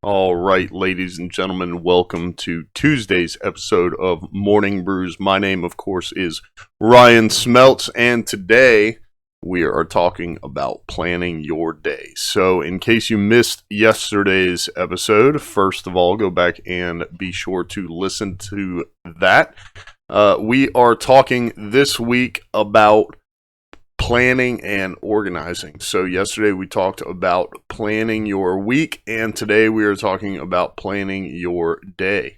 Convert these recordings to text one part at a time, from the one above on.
All right, ladies and gentlemen, welcome to Tuesday's episode of Morning Brews. My name, of course, is Ryan Smelts, and today we are talking about planning your day. So, in case you missed yesterday's episode, first of all, go back and be sure to listen to that. We are talking this week about planning and organizing. So yesterday we talked about planning your week, and today we are talking about planning your day.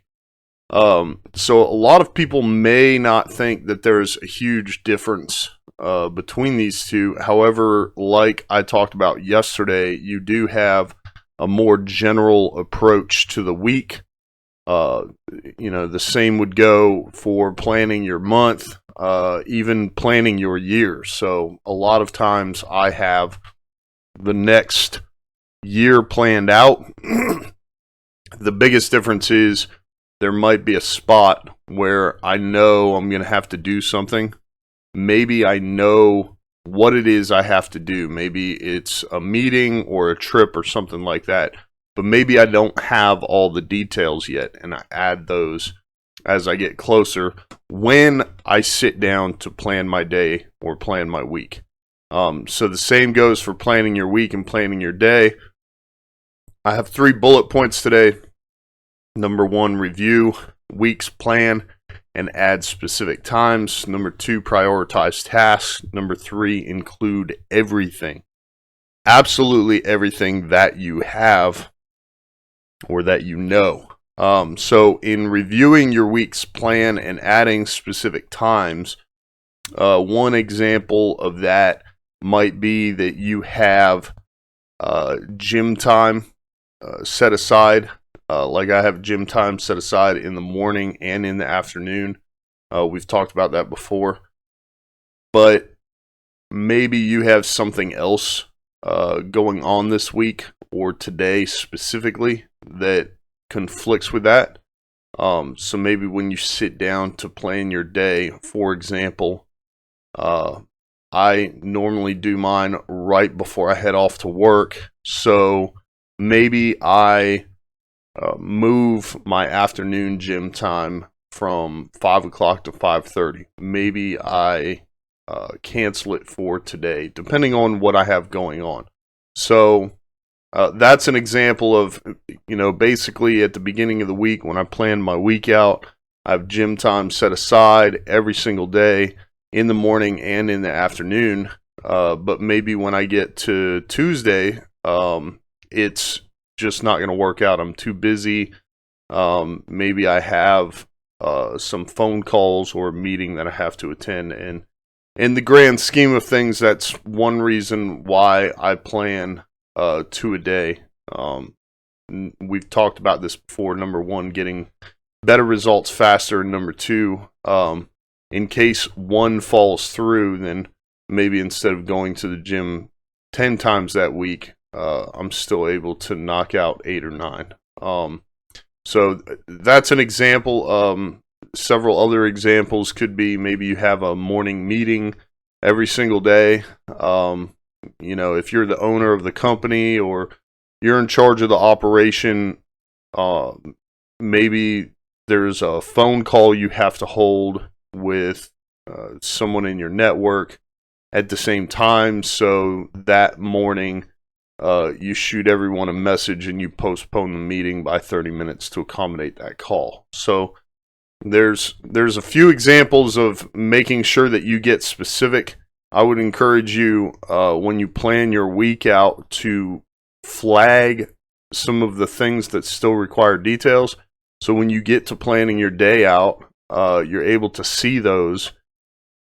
So a lot of people may not think that there's a huge difference between these two. However, like I talked about yesterday, you do have a more general approach to the week. The same would go for planning your month, even planning your year. So a lot of times I have the next year planned out. The biggest difference is there might be a spot where I know I'm going to have to do something. Maybe I know what it is I have to do. Maybe it's a meeting or a trip or something like that. But maybe I don't have all the details yet, and I add those as I get closer when I sit down to plan my day or plan my week. So the same goes for planning your week and planning your day. I have 3 bullet points today. Number 1, review week's plan and add specific times. Number 2, prioritize tasks. Number 3, include everything. Absolutely everything that you have or that you know. So in reviewing your week's plan and adding specific times, one example of that might be that you have gym time set aside. Like I have gym time set aside in the morning and in the afternoon. We've talked about that before. But maybe you have something else going on this week or today specifically that conflicts with that. So maybe when you sit down to plan your day, for example, I normally do mine right before I head off to work. So maybe I move my afternoon gym time from 5 o'clock to 5:30. Maybe I cancel it for today, depending on what I have going on. So that's an example of, basically at the beginning of the week when I plan my week out, I have gym time set aside every single day in the morning and in the afternoon. But maybe when I get to Tuesday, it's just not going to work out. I'm too busy. Maybe I have some phone calls or a meeting that I have to attend. And in the grand scheme of things, that's one reason why I plan 2 a day. We've talked about this before. Number 1, getting better results faster. And number 2, in case one falls through, then maybe instead of going to the gym 10 times that week, I'm still able to knock out 8 or 9. So that's an example. Several other examples could be maybe you have a morning meeting every single day. If you're the owner of the company or you're in charge of the operation, maybe there's a phone call you have to hold with someone in your network at the same time. So that morning, you shoot everyone a message and you postpone the meeting by 30 minutes to accommodate that call. So there's a few examples of making sure that you get specific. I would encourage you, when you plan your week out, to flag some of the things that still require details. So when you get to planning your day out, you're able to see those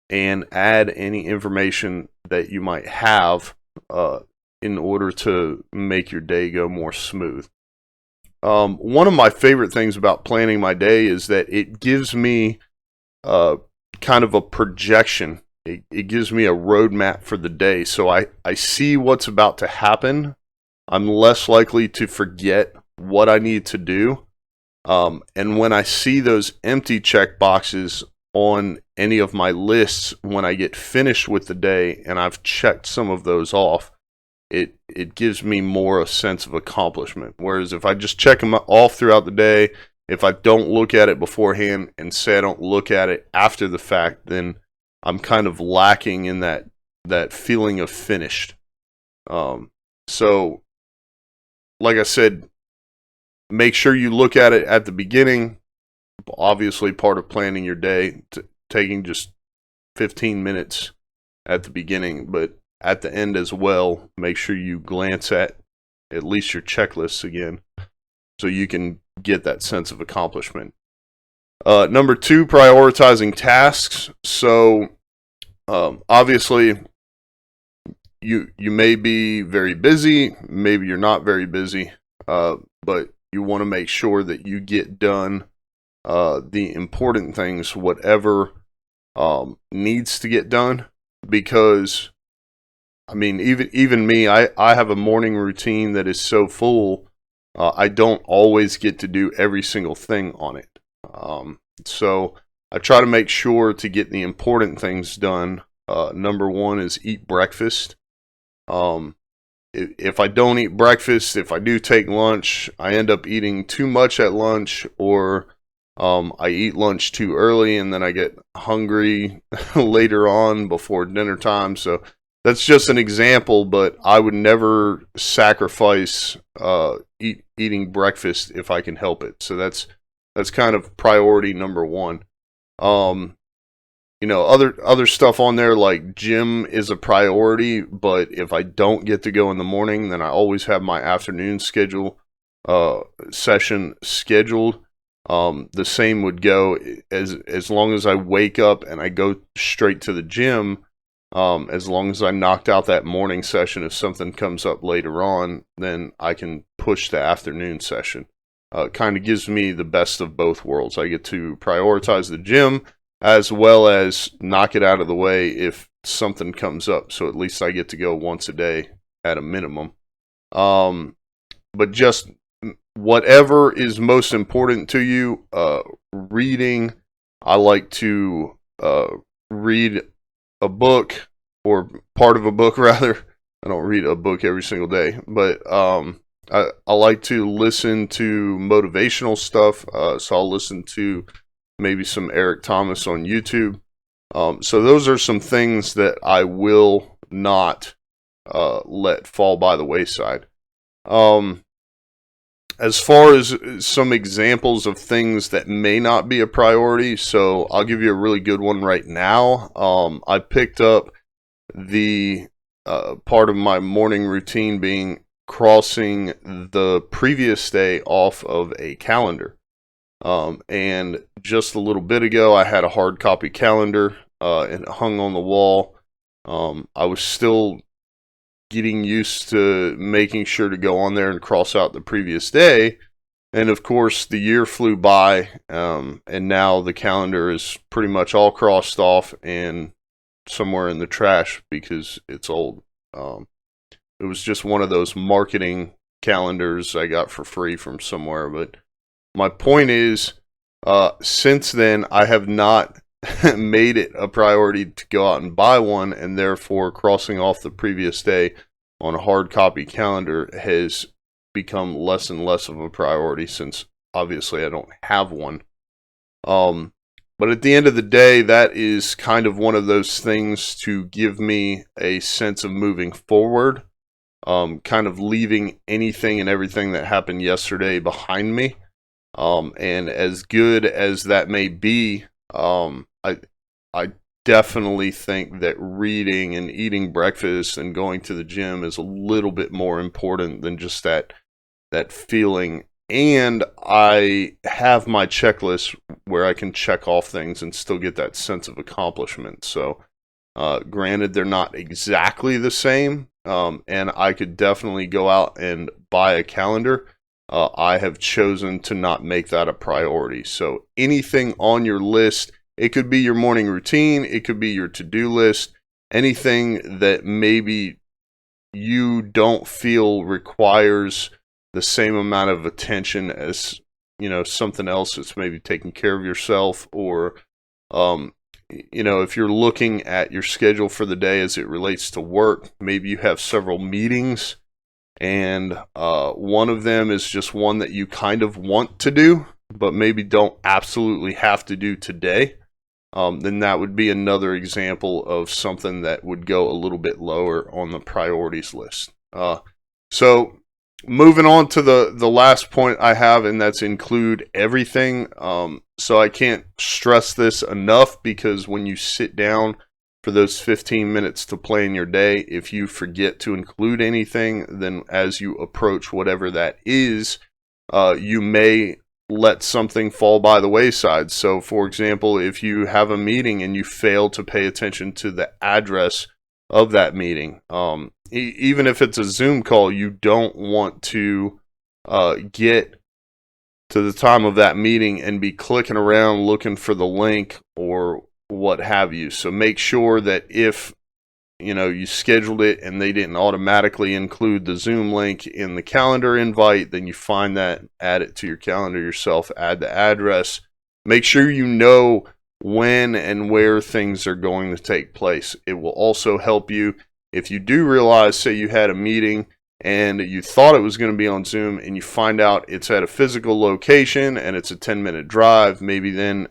and add any information that you might have in order to make your day go more smooth. One of my favorite things about planning my day is that it gives me kind of a projection. It gives me a roadmap for the day. So I see what's about to happen. I'm less likely to forget what I need to do. And when I see those empty check boxes on any of my lists, when I get finished with the day and I've checked some of those off, it gives me more a sense of accomplishment. Whereas if I just check them off throughout the day, if I don't look at it beforehand and say I don't look at it after the fact, then I'm kind of lacking in that feeling of finished. So, like I said, make sure you look at it at the beginning. Obviously, part of planning your day, taking just 15 minutes at the beginning, but at the end as well, make sure you glance at least your checklists again so you can get that sense of accomplishment. Number 2, prioritizing tasks. So obviously you may be very busy, maybe you're not very busy, but you want to make sure that you get done the important things, whatever needs to get done, because I mean, even me, I have a morning routine that is so full, I don't always get to do every single thing on it. So I try to make sure to get the important things done. Number 1 is eat breakfast. If I don't eat breakfast, if I do take lunch, I end up eating too much at lunch, or I eat lunch too early and then I get hungry later on before dinner time. So that's just an example, but I would never sacrifice eating breakfast if I can help it. So that's kind of priority number 1. Other stuff on there like gym is a priority, but if I don't get to go in the morning, then I always have my afternoon session scheduled. The same would go as long as I wake up and I go straight to the gym. As long as I knocked out that morning session, if something comes up later on, then I can push the afternoon session. It kind of gives me the best of both worlds. I get to prioritize the gym as well as knock it out of the way if something comes up. So at least I get to go once a day at a minimum. But just whatever is most important to you, reading. I like to read a book, or part of a book rather. I don't read a book every single day, but I like to listen to motivational stuff. So I'll listen to maybe some Eric Thomas on YouTube. So those are some things that I will not let fall by the wayside. As far as some examples of things that may not be a priority, so I'll give you a really good one right now. I picked up the part of my morning routine being crossing the previous day off of a calendar. And just a little bit ago, I had a hard copy calendar and it hung on the wall. I was still getting used to making sure to go on there and cross out the previous day. And of course, the year flew by, and now the calendar is pretty much all crossed off and somewhere in the trash because it's old. It was just one of those marketing calendars I got for free from somewhere. But my point is, since then, I have not made it a priority to go out and buy one, and therefore crossing off the previous day on a hard copy calendar has become less and less of a priority, since obviously I don't have one. But at the end of the day, that is kind of one of those things to give me a sense of moving forward, kind of leaving anything and everything that happened yesterday behind me. And as good as that may be, I definitely think that reading and eating breakfast and going to the gym is a little bit more important than just that feeling. And I have my checklist where I can check off things and still get that sense of accomplishment. So, granted, they're not exactly the same, and I could definitely go out and buy a calendar. I have chosen to not make that a priority. So anything on your list, it could be your morning routine, it could be your to-do list, anything that maybe you don't feel requires the same amount of attention as, something else that's maybe taking care of yourself, or if you're looking at your schedule for the day as it relates to work, maybe you have several meetings, and one of them is just one that you kind of want to do, but maybe don't absolutely have to do today. Then that would be another example of something that would go a little bit lower on the priorities list. So moving on to the last point I have, and that's include everything. So I can't stress this enough, because when you sit down for those 15 minutes to plan your day, if you forget to include anything, then as you approach whatever that is, you may let something fall by the wayside. So for example, if you have a meeting and you fail to pay attention to the address of that meeting, even if it's a Zoom call, you don't want to get to the time of that meeting and be clicking around looking for the link or what have you. So make sure that if you scheduled it and they didn't automatically include the Zoom link in the calendar invite, then you find that, add it to your calendar yourself, add the address. Make sure you know when and where things are going to take place. It will also help you if you do realize, say you had a meeting and you thought it was going to be on Zoom and you find out it's at a physical location and it's a 10-minute drive. Maybe then,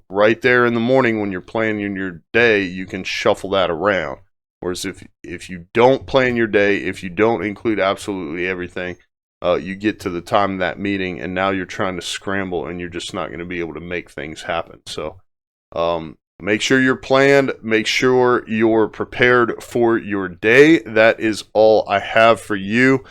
right there in the morning when you're planning your day, you can shuffle that around. Whereas if you don't plan your day, if you don't include absolutely everything, you get to the time of that meeting and now you're trying to scramble and you're just not going to be able to make things happen. So make sure you're planned. Make sure you're prepared for your day. That is all I have for you.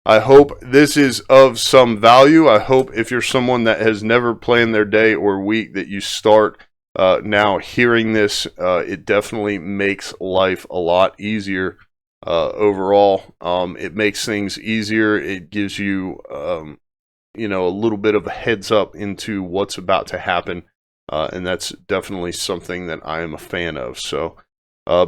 I hope this is of some value. I hope if you're someone that has never planned their day or week, that you start now hearing this. It definitely makes life a lot easier overall. It makes things easier. It gives you, a little bit of a heads up into what's about to happen. And that's definitely something that I am a fan of. So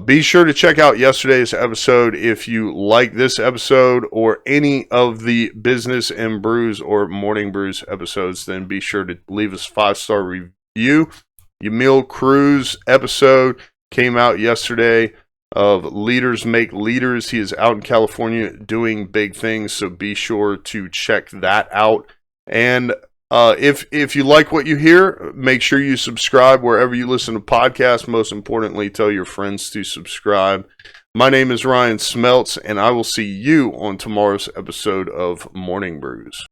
be sure to check out yesterday's episode. If you like this episode or any of the Business and Brews or Morning Brews episodes, then be sure to leave us a 5-star review. Yamil Cruz episode came out yesterday of Leaders Make Leaders. He is out in California doing big things, so be sure to check that out. And if you like what you hear, make sure you subscribe wherever you listen to podcasts. Most importantly, tell your friends to subscribe. My name is Ryan Smeltz, and I will see you on tomorrow's episode of Morning Brews.